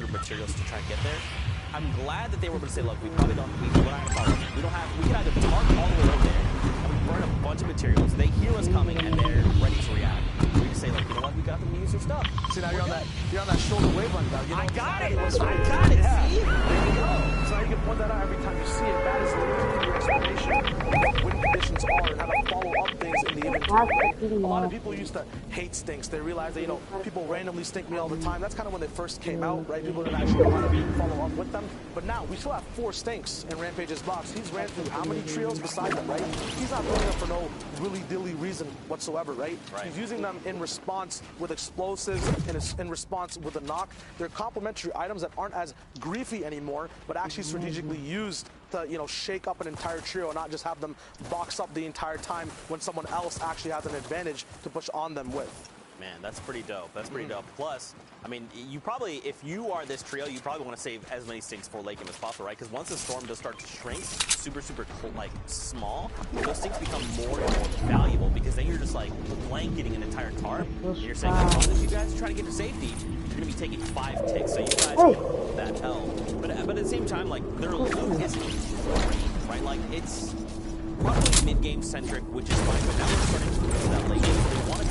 order materials to try to get there. I'm glad that they were able to say, look, we probably don't, we can either park all the way over there, and we burn a bunch of materials. They hear us coming, and they're ready to react. So we can say, like, you know what, we got them to use your stuff. See, now you're on that shoulder wave run now. You know, I got it, yeah. See? There you go. So now you can point that out every time you see it. That is literally the explanation of what wind conditions are and how to follow up things in the inventory. A lot of people used to hate stinks. They realized that, you know, people randomly stink me all the time. That's kind of when they first came out, right? People didn't actually know how to follow up with them. But now, we still have 4 stinks in Rampage's box. He's ran through how many trios beside them, right? He's not doing them for no willy-dilly reason whatsoever, right? He's using them in response with explosives and in response with a knock. They're complementary items that aren't as griefy anymore, but actually strategically used to, you know, shake up an entire trio and not just have them box up the entire time when someone else actually has an advantage to push on them with. Man, that's pretty dope. That's pretty dope. Plus, I mean, you probably, if you are this trio, you probably want to save as many stinks for late game as possible, right? Because once the storm does start to shrink, super, like, small, those stinks become more and more valuable because then you're just, like, blanketing an entire tarp. And you're saying, as long as you guys are trying to get to safety, you're going to be taking 5 ticks, so you guys get that L. But at the same time, like, their loot isn't great, right? Like, it's probably mid-game centric, which is fine, but now we're starting to move to that late game. They want to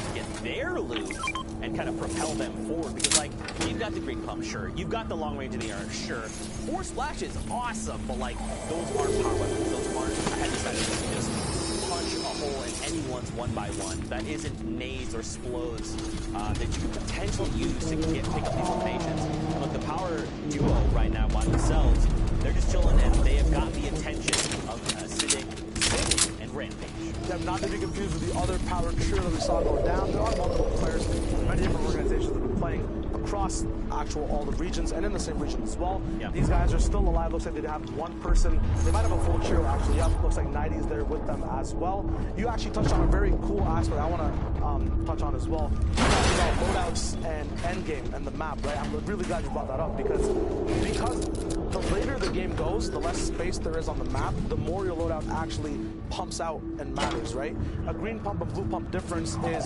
to get their loot and kind of propel them forward because, like, you've got the green pump, sure. You've got the long range in the air, sure. 4 splashes, awesome, but, like, those aren't power weapons. Those aren't heavy slashes that can just punch a hole in anyone's 1x1. That isn't nades or explodes that you could potentially use to pick up these locations. Look, the power duo right now by themselves, they're just chilling and they have got the attention of Acidic, Sig, and Rampage. Yeah, not to be confused with the other power trio that we saw go down. There are multiple players from many different organizations that have been playing across all the regions and in the same region as well. Yeah. These guys are still alive. Looks like they have one person. They might have a full trio actually. Yeah, looks like 90 is there with them as well. You actually touched on a very cool aspect I want to touch on as well. About loadouts and endgame and the map, right? I'm really glad you brought that up because the later the game goes, the less space there is on the map, the more your loadout actually pumps out and matters, right? A green pump and blue pump difference is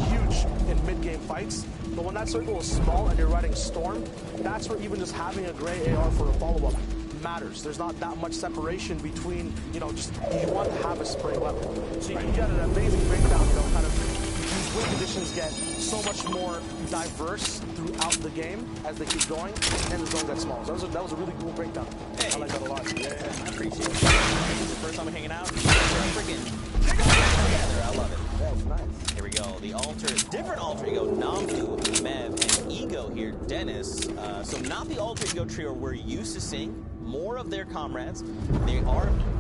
huge in mid-game fights, but when that circle is small and you're riding Storm, that's where even just having a gray AR for a follow-up matters. There's not that much separation between, you know, just you want to have a spray weapon. So you can get an amazing breakdown, you know, kind of these wind conditions get so much more diverse throughout the game as they keep going, and the zone gets smaller. So that was a really cool breakdown. Hey. I like that a lot. Yeah, I appreciate it. This is the first time we're hanging out. We're freaking together. I love it. That was nice. Here we go. The alter, different alter ego, Nambu, Mev, and Ego here, Dennis. So not the alter ego trio we're used to seeing. More of their comrades.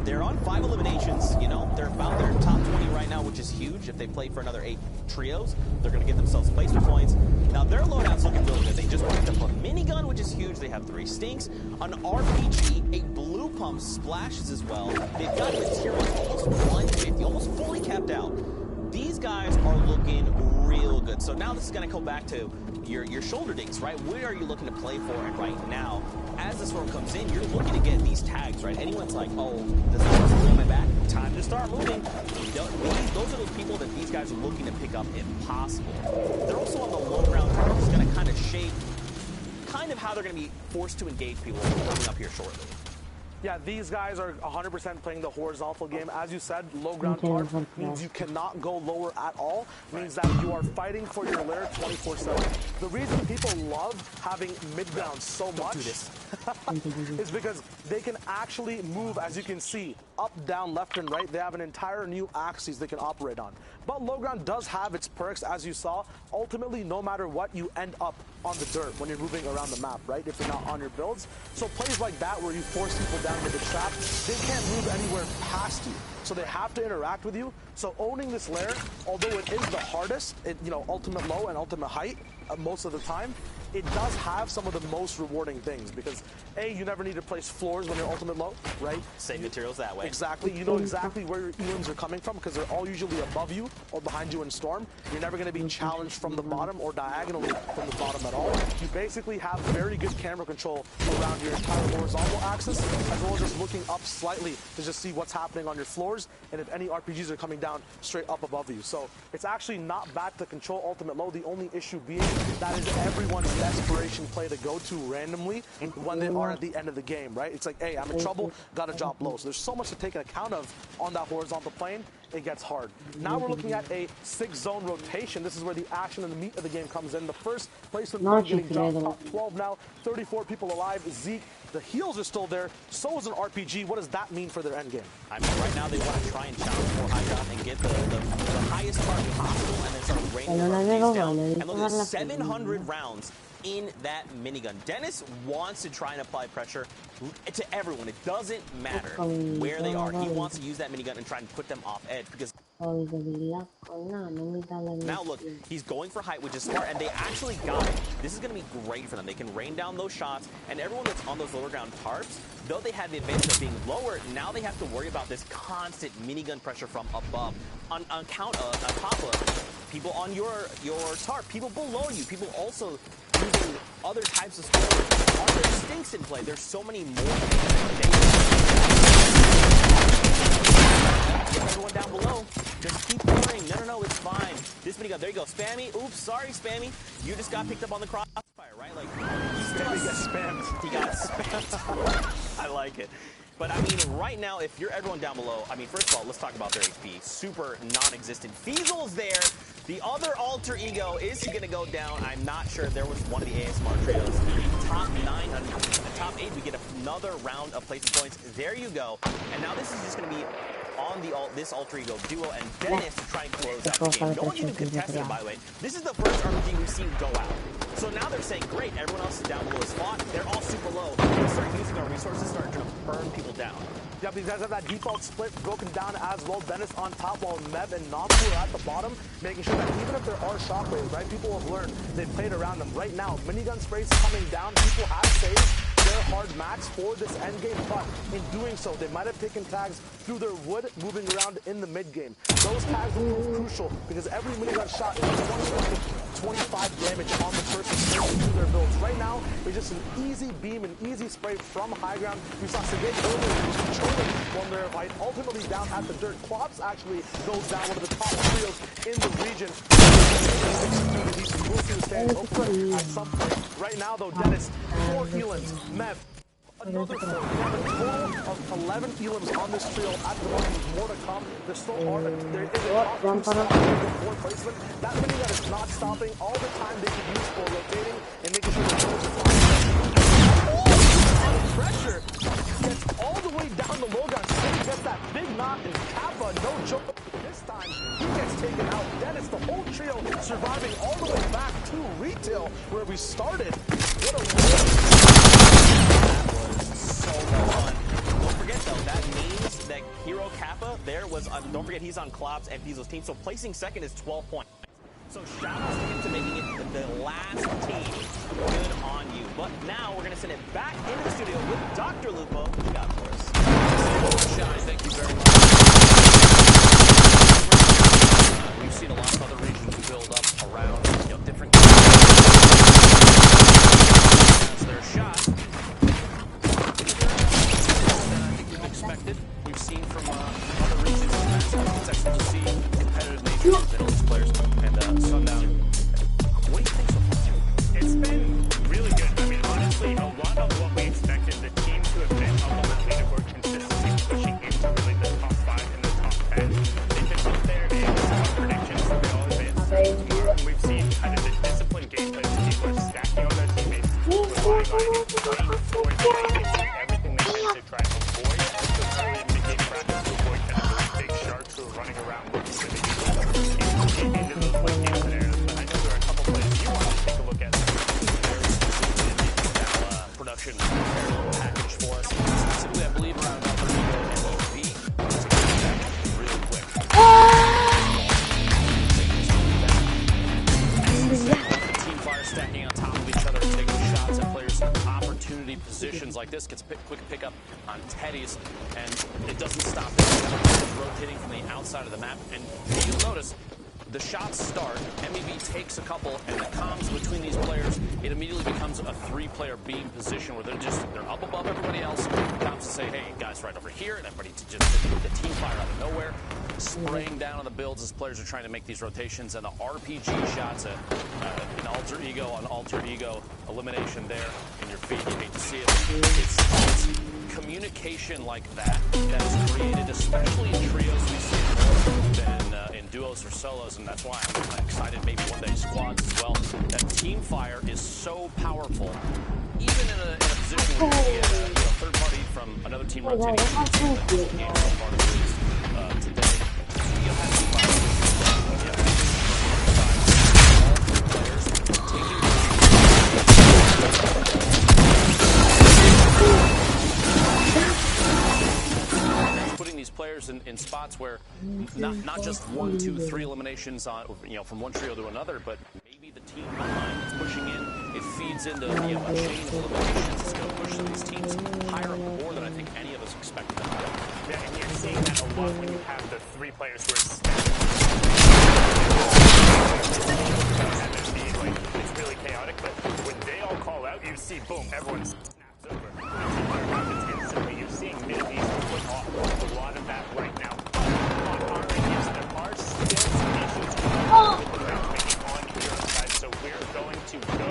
They're on 5 eliminations. You know, they're about their top 20 right now, which is huge. If they play for another 8 trios, they're going to get themselves placement points. Now their loadout's looking really good. They just picked up a minigun, which is huge. They have 3 stinks, an RPG, a blue pump splashes as well. They've got materials almost 150, almost fully capped out. These guys are looking real good. So now this is going to go back to your shoulder dings, right? Where are you looking to play for? And right now, as the storm comes in, you're looking to get these tags, right? Anyone's like, oh, the storm's on my back, time to start moving. Those are those people that these guys are looking to pick up if possible. They're also on the low ground target, which is going to kind of shape kind of how they're going to be forced to engage people coming up here shortly. Yeah, these guys are 100% playing the horizontal game. As you said, low ground target means you cannot go lower at all. Means that you are fighting for your lair 24/7. The reason people love having mid ground so much is because they can actually move, as you can see, up, down, left, and right. They have an entire new axis they can operate on. But low ground does have its perks, as you saw. Ultimately, no matter what, you end up on the dirt when you're moving around the map, right? If you're not on your builds. So plays like that where you force people down into the trap, they can't move anywhere past you. So they have to interact with you. So owning this lair, although it is the hardest, ultimate low and ultimate height most of the time, it does have some of the most rewarding things because A, you never need to place floors when you're ultimate low, right? Save materials that way. Exactly. You know exactly where your Elons are coming from because they're all usually above you or behind you in Storm. You're never going to be challenged from the bottom or diagonally from the bottom at all. You basically have very good camera control around your entire horizontal axis as well as just looking up slightly to just see what's happening on your floors towers, and if any RPGs are coming down straight up above you. So it's actually not bad to control ultimate low. The only issue being that is everyone's desperation play to go to randomly when they are at the end of the game, right? It's like, hey, I'm in trouble, gotta drop low. So there's so much to take account of on that horizontal plane, it gets hard. Now we're looking at a 6-zone rotation. This is where the action and the meat of the game comes in. The first placement point getting dropped, top 12 now, 34 people alive. Zeke, the heals are still there, so is an RPG. What does that mean for their end game? I mean, right now they want to try and challenge for high ground and get the highest target possible and then start raining RPGs down. And look at 700 rounds in that minigun. Dennis wants to try and apply pressure to everyone. It doesn't matter where they are. He wants to use that minigun and try and put them off edge because now look, he's going for height, which is smart, and they actually got it. This is going to be great for them. They can rain down those shots, and everyone that's on those lower ground tarps, though they had the advantage of being lower, now they have to worry about this constant minigun pressure from above. On top of people on your tarp, people below you, people also using other types of skills. Are there stinks in play? There's so many more. Everyone down below, just keep pouring. No, it's fine. This minigun, there you go. Spammy, oops, sorry, Spammy. You just got picked up on the crossfire, right? Like, Spammy got spammed. He got spammed. I like it. But I mean, right now, if you're everyone down below, I mean, first of all, let's talk about their HP. Super non-existent. Fiesel's there. The other alter ego, is he going to go down? I'm not sure. There was one of the ASMR trios. Top 9, top 8, we get another round of placement points. There you go. And now this is just going to be on this alter ego duo and Dennis to try and close out the game. No one's even contested it, by the way. This is the first RPG we've seen go out. So now they're saying, great, everyone else is down below is fought. They're all super low. They start using our resources, start to burn people down. Yeah, these guys have that default split broken down as well. Dennis on top while Mev and Noxu are at the bottom, making sure that even if there are shockwaves, right, people have learned. They've played around them. Right now, minigun sprays coming down. People have saved their hard max for this end game, but in doing so, they might have taken tags through their wood moving around in the mid game. Those tags will prove crucial because every minigun shot is 25 damage on the person through their builds. Right now, it's just an easy beam, an easy spray from high ground. We saw Sergey earlier who was controlling one layer of height, ultimately down at the dirt. Klops actually goes down, one of the top trios in the region. We'll see the stand open at some point. Right now, though, Dennis, 4 Elans, Mev, another 4. We have a total of 11 Elams on this trio at the moment. There's more to come. There still are. There is a top 2 slot for placement. That mini that is not stopping all the time they could use for rotating and making sure the close is pressure gets all the way down the low ground. He gets that big knock, and Kappa, no joke. This time, he gets taken out. Dennis, the whole trio surviving all the way back to retail where we started. What a win. That was so fun. Don't forget, though, that means that Hero Kappa there was, don't forget, he's on Klops and Pizzo's team, so placing second is 12 points. So shout out to him to making it the last team. Good on you. But now we're going to send it back into the studio with Dr. Lupo. What you got for us? Shine, thank you very much. We've seen a lot of other regions build up around, different their shot. I think we've expected. We've seen from other regions. It's excellent to see competitive nature of those players and Sundown. What do you think so far? It's been really good. I mean, honestly, a lot of what we expected the team to have been up on that leaderboard consistency, pushing into really the top 5 and the top 10. They've been up there in our predictions, so we all advanced. And we've seen kind of the disciplined gameplay that people are stacking on their teammates, relying on it, towards everything they can to try and avoid. So early in the game practice to avoid kind of those big sharks who are running around looking for the into those late game scenarios. But I know there are a couple plays you want to take a look at. Production package for us. Specifically, I believe around EV. Really quick. Team fire stacking on top of each other, taking shots at players in opportunity positions like this. Gets a quick pickup on Teddy's, and it doesn't stop. It's rotating from the outside of the map, and you'll notice the shots start, MEV takes a couple, and the comms between these players, it immediately becomes a 3-player beam position where they're up above everybody else. Comms to say, hey, guys, right over here, and everybody to just the team fire out of nowhere, spraying down on the builds as players are trying to make these rotations, and the RPG shots, an alter ego on alter ego elimination there in your feed. You hate to see it. It's communication like that is created, especially in trios. We see more than in duos or solos, and that's why I'm excited maybe one day squads as well. That team fire is so powerful, even in a position where you get a third party from another team rotating. That's the game so far today. You'll have team fire. Putting these players in spots where not just 1, 2, 3 eliminations on from one trio to another, but maybe the team behind that's pushing in, it feeds into a chain of eliminations. It's going to push these teams higher up the board than I think any of us expected them to go. Yeah, and you're seeing that a lot when you have the 3 players who are it's really chaotic, but when they all call out, you see, boom, everyone snaps over. Instantly, you're seeing Middle East put off a lot of that right now. On our end, yes, there are still some issues with the matchmaking on your side, so we're going to go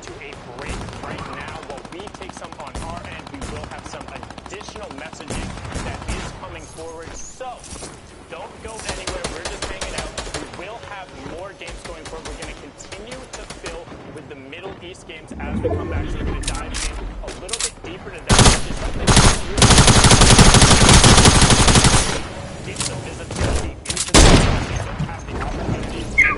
to a break right now. While we take some on our end, we will have some additional messaging that is coming forward. So don't go anywhere. We're just hanging out. We will have more games going forward. We're going to continue to fill with the Middle East games as we come back. So we're going to dive in a little bit deeper to that. Just something that's really get some visibility into the game. We don't have the opportunity to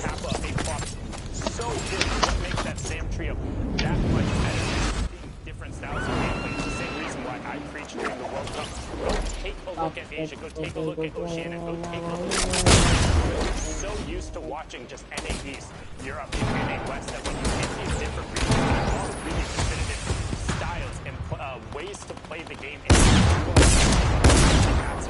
Kappa, a prop so good. What makes that Sam trio that much better? Seeing different styles of gameplay. It's the same reason why I preach during the World Cup. Go take a look at Asia. Go take a look at Oceania. Go take a look at so used to watching just NA East, Europe, and NA West that when you hit these different regions, they're all really competitive styles and ways to play the game. That's